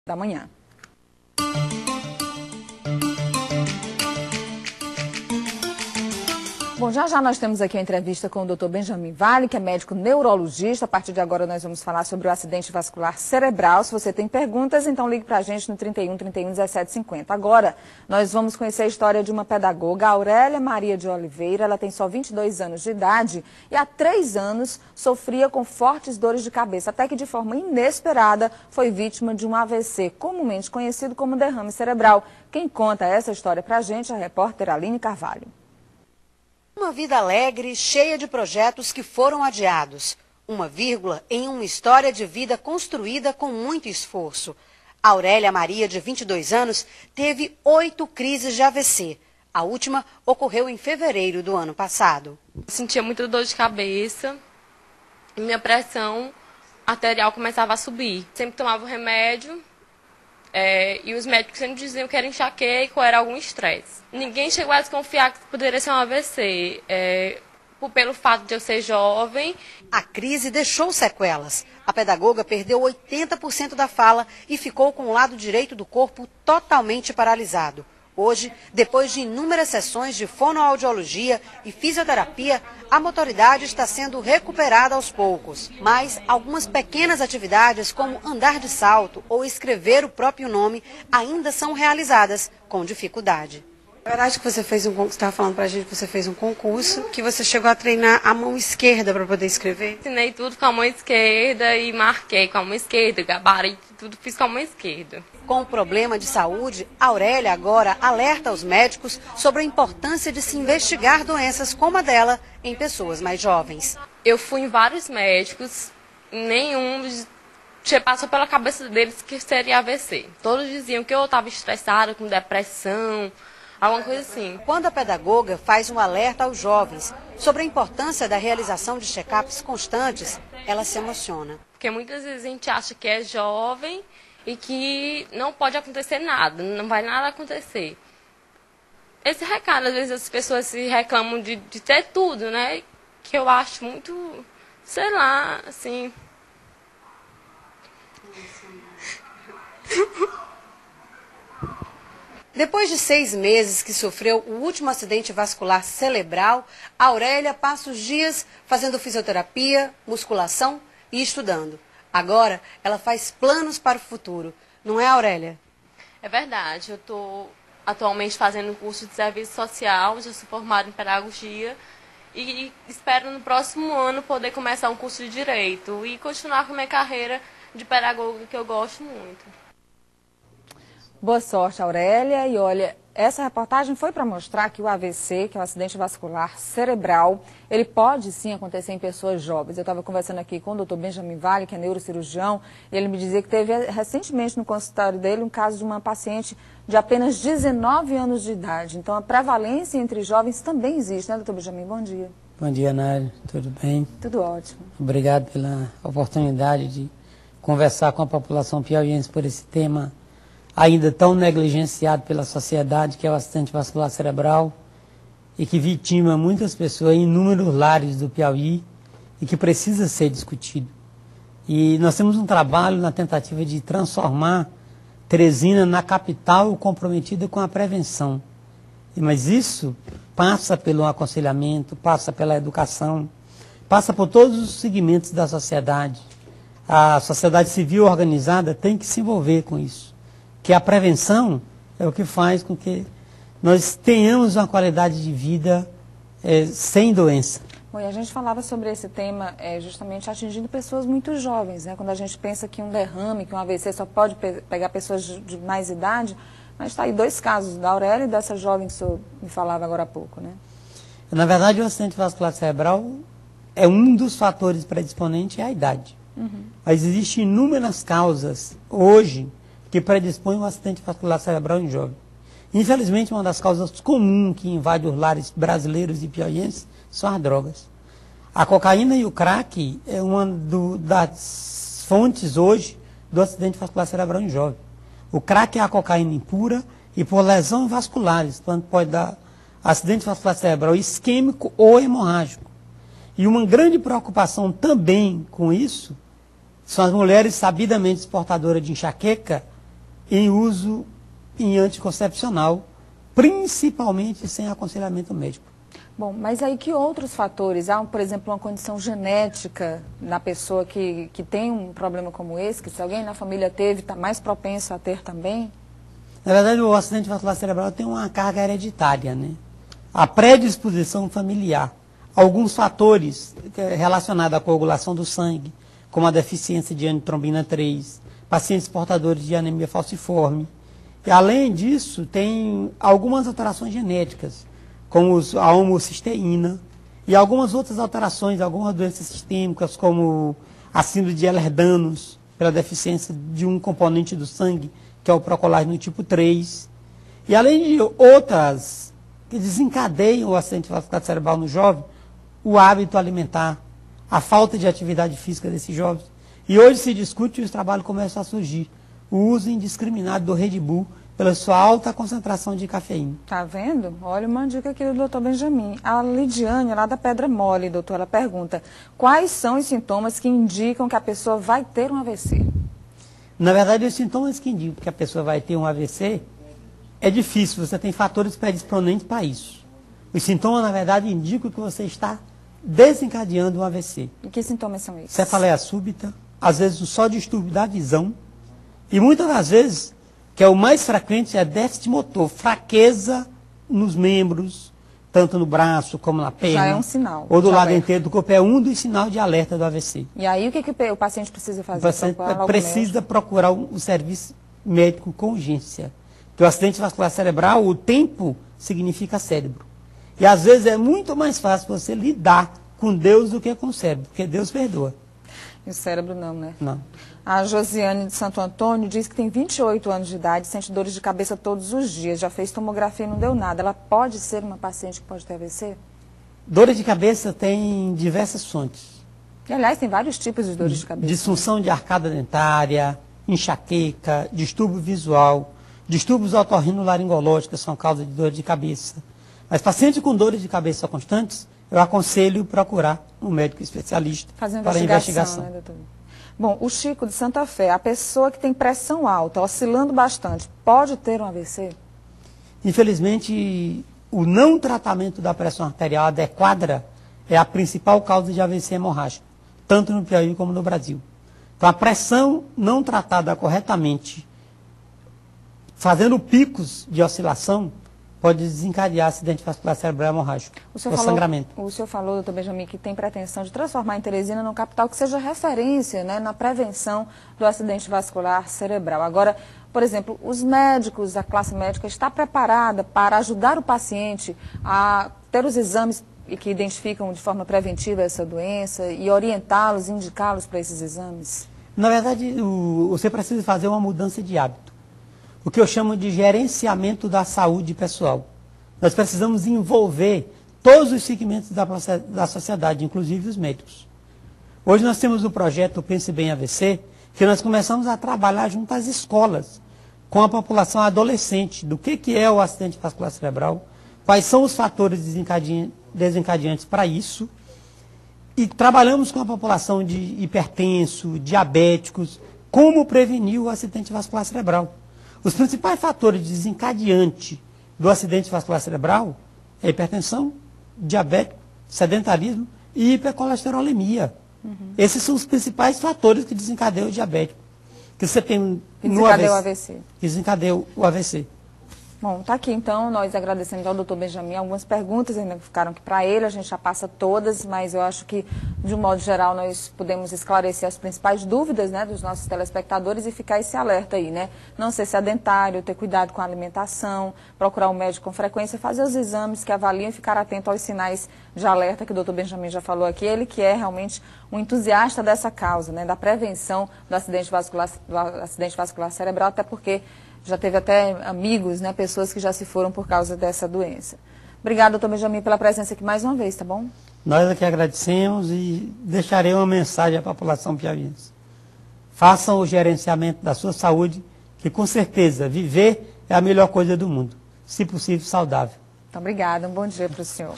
da manhã. Bom, já nós temos aqui uma entrevista com o Dr. Benjamin Vale, que é médico neurologista. A partir de agora nós vamos falar sobre o acidente vascular cerebral. Se você tem perguntas, então ligue para a gente no 31 31 17 50. Agora, nós vamos conhecer a história de uma pedagoga, Aurélia Maria de Oliveira. Ela tem só 22 anos de idade e há 3 anos sofria com fortes dores de cabeça, até que de forma inesperada foi vítima de um AVC, comumente conhecido como derrame cerebral. Quem conta essa história para a gente é a repórter Aline Carvalho. Uma vida alegre, cheia de projetos que foram adiados. Uma vírgula em uma história de vida construída com muito esforço. Aurélia Maria, de 22 anos, teve 8 crises de AVC. A última ocorreu em fevereiro do ano passado. Sentia muita dor de cabeça e minha pressão arterial começava a subir. Sempre tomava remédio. E os médicos sempre diziam que era enxaqueca ou era algum estresse. Ninguém chegou a desconfiar que poderia ser um AVC, pelo fato de eu ser jovem. A crise deixou sequelas. A pedagoga perdeu 80% da fala e ficou com o lado direito do corpo totalmente paralisado. Hoje, depois de inúmeras sessões de fonoaudiologia e fisioterapia, a motoridade está sendo recuperada aos poucos. Mas algumas pequenas atividades, como andar de salto ou escrever o próprio nome, ainda são realizadas com dificuldade. É verdade que você fez você estava falando pra gente que você fez um concurso, que você chegou a treinar a mão esquerda para poder escrever? Ensinei tudo com a mão esquerda e marquei com a mão esquerda, gabarito, tudo fiz com a mão esquerda. Com o problema de saúde, Aurélia agora alerta os médicos sobre a importância de se investigar doenças como a dela em pessoas mais jovens. Eu fui em vários médicos, nenhum passou pela cabeça deles que seria AVC. Todos diziam que eu estava estressada, com depressão, alguma coisa assim. Quando a pedagoga faz um alerta aos jovens sobre a importância da realização de check-ups constantes, ela se emociona. Porque muitas vezes a gente acha que é jovem e que não pode acontecer nada, não vai nada acontecer. Esse recado, às vezes as pessoas se reclamam de ter tudo, né? Que eu acho muito, sei lá, assim... Depois de 6 meses que sofreu o último acidente vascular cerebral, a Aurélia passa os dias fazendo fisioterapia, musculação e estudando. Agora, ela faz planos para o futuro. Não é, Aurélia? É verdade. Eu estou atualmente fazendo um curso de serviço social, já sou formada em pedagogia e espero no próximo ano poder começar um curso de direito e continuar com a minha carreira de pedagoga, que eu gosto muito. Boa sorte, Aurélia. E olha, essa reportagem foi para mostrar que o AVC, que é o acidente vascular cerebral, ele pode sim acontecer em pessoas jovens. Eu estava conversando aqui com o Dr. Benjamin Vale, que é neurocirurgião, e ele me dizia que teve recentemente no consultório dele um caso de uma paciente de apenas 19 anos de idade. Então a prevalência entre jovens também existe, né, Dr. Benjamin? Bom dia. Bom dia, Nário. Tudo bem? Tudo ótimo. Obrigado pela oportunidade de conversar com a população piauiense por esse tema ainda tão negligenciado pela sociedade, que é o acidente vascular cerebral, e que vitima muitas pessoas em inúmeros lares do Piauí e que precisa ser discutido. E nós temos um trabalho na tentativa de transformar Teresina na capital comprometida com a prevenção. Mas isso passa pelo aconselhamento, passa pela educação, passa por todos os segmentos da sociedade. A sociedade civil organizada tem que se envolver com isso. Que a prevenção é o que faz com que nós tenhamos uma qualidade de vida sem doença. Bom, e a gente falava sobre esse tema justamente atingindo pessoas muito jovens, né? Quando a gente pensa que um derrame, que um AVC só pode pegar pessoas de mais idade, mas está aí 2 casos, da Aurélia e dessa jovem que o senhor me falava agora há pouco, né? Na verdade, o acidente vascular cerebral é um dos fatores predisponentes à idade. Mas existem inúmeras causas hoje que predispõe um acidente vascular cerebral em jovem. Infelizmente, uma das causas comuns que invade os lares brasileiros e piauienses são as drogas. A cocaína e o crack é uma das fontes hoje do acidente vascular cerebral em jovem. O crack é a cocaína impura e por lesões vasculares, portanto pode dar acidente vascular cerebral isquêmico ou hemorrágico. E uma grande preocupação também com isso são as mulheres sabidamente portadoras de enxaqueca em uso em anticoncepcional, principalmente sem aconselhamento médico. Bom, mas aí que outros fatores? Há, por exemplo, uma condição genética na pessoa que tem um problema como esse, que se alguém na família teve, está mais propenso a ter também? Na verdade, o acidente vascular cerebral tem uma carga hereditária, né? A predisposição familiar, alguns fatores relacionados à coagulação do sangue, como a deficiência de anitrombina 3, pacientes portadores de anemia falciforme. E, além disso, tem algumas alterações genéticas, como a homocisteína, e algumas outras alterações, algumas doenças sistêmicas, como a síndrome de Ehlers-Danlos, pela deficiência de um componente do sangue, que é o procolágeno tipo 3. E, além de outras que desencadeiam o acidente vascular cerebral no jovem, o hábito alimentar, a falta de atividade física desses jovens. E hoje se discute e os trabalhos começam a surgir. O uso indiscriminado do Red Bull pela sua alta concentração de cafeína. Tá vendo? Olha uma dica aqui do doutor Benjamin. A Lidiane, lá da Pedra Mole, doutor, ela pergunta: quais são os sintomas que indicam que a pessoa vai ter um AVC? Na verdade, os sintomas que indicam que a pessoa vai ter um AVC é difícil, você tem fatores predisponentes para isso. Os sintomas, na verdade, indicam que você está desencadeando um AVC. E que sintomas são esses? Cefaleia súbita, às vezes só distúrbio da visão, e muitas das vezes, que é o mais frequente, é déficit motor, fraqueza nos membros, tanto no braço como na perna. Já é um sinal. Ou do lado inteiro do corpo, é um dos sinais de alerta do AVC. E aí o que o paciente precisa fazer? O paciente precisa procurar um serviço médico com urgência. Porque o acidente vascular cerebral, o tempo significa cérebro. E às vezes é muito mais fácil você lidar com Deus do que com o cérebro, porque Deus perdoa. E o cérebro não, né? Não. A Josiane de Santo Antônio diz que tem 28 anos de idade, sente dores de cabeça todos os dias, já fez tomografia e não deu nada. Ela pode ser uma paciente que pode ter AVC? Dores de cabeça tem diversas fontes. E, aliás, tem vários tipos de dores de cabeça. Disfunção de arcada dentária, enxaqueca, distúrbio visual, distúrbios otorrinolaringológicos são causa de dor de cabeça. Mas pacientes com dores de cabeça constantes, eu aconselho procurar um médico especialista para investigação. Né, doutor? Bom, o Chico de Santa Fé, a pessoa que tem pressão alta, oscilando bastante, pode ter um AVC? Infelizmente, o não tratamento da pressão arterial adequada é a principal causa de AVC hemorrágico, tanto no Piauí como no Brasil. Então, a pressão não tratada corretamente, fazendo picos de oscilação, pode desencadear acidente vascular cerebral hemorrágico, ou sangramento. O senhor falou, doutor Benjamin, que tem pretensão de transformar em Teresina num capital que seja referência, né, na prevenção do acidente vascular cerebral. Agora, por exemplo, os médicos, a classe médica está preparada para ajudar o paciente a ter os exames que identificam de forma preventiva essa doença e orientá-los, indicá-los para esses exames? Na verdade, você precisa fazer uma mudança de hábito. O que eu chamo de gerenciamento da saúde pessoal. Nós precisamos envolver todos os segmentos da sociedade, inclusive os médicos. Hoje nós temos o projeto Pense Bem AVC, que nós começamos a trabalhar junto às escolas, com a população adolescente, do que é o acidente vascular cerebral, quais são os fatores desencadeantes para isso, e trabalhamos com a população de hipertenso, diabéticos, como prevenir o acidente vascular cerebral. Os principais fatores desencadeantes do acidente vascular cerebral é hipertensão, diabetes, sedentarismo e hipercolesterolemia. Esses são os principais fatores que desencadeiam o diabetes. Que você tem no AVC. Que desencadeiam o AVC. Bom, tá aqui então, nós agradecemos ao doutor Benjamin. Algumas perguntas ainda ficaram aqui para ele, a gente já passa todas, mas eu acho que, de um modo geral, nós podemos esclarecer as principais dúvidas, né, dos nossos telespectadores e ficar esse alerta aí, né? Não ser sedentário, ter cuidado com a alimentação, procurar um médico com frequência, fazer os exames que avaliam e ficar atento aos sinais de alerta que o doutor Benjamin já falou aqui. Ele que é realmente um entusiasta dessa causa, né, da prevenção do acidente vascular cerebral, até porque já teve até amigos, né, pessoas que já se foram por causa dessa doença. Obrigada, doutor Benjamin, pela presença aqui mais uma vez, tá bom? Nós aqui agradecemos e deixarei uma mensagem à população piauiense. Façam o gerenciamento da sua saúde, que com certeza viver é a melhor coisa do mundo. Se possível, saudável. Então, obrigada. Um bom dia para o senhor.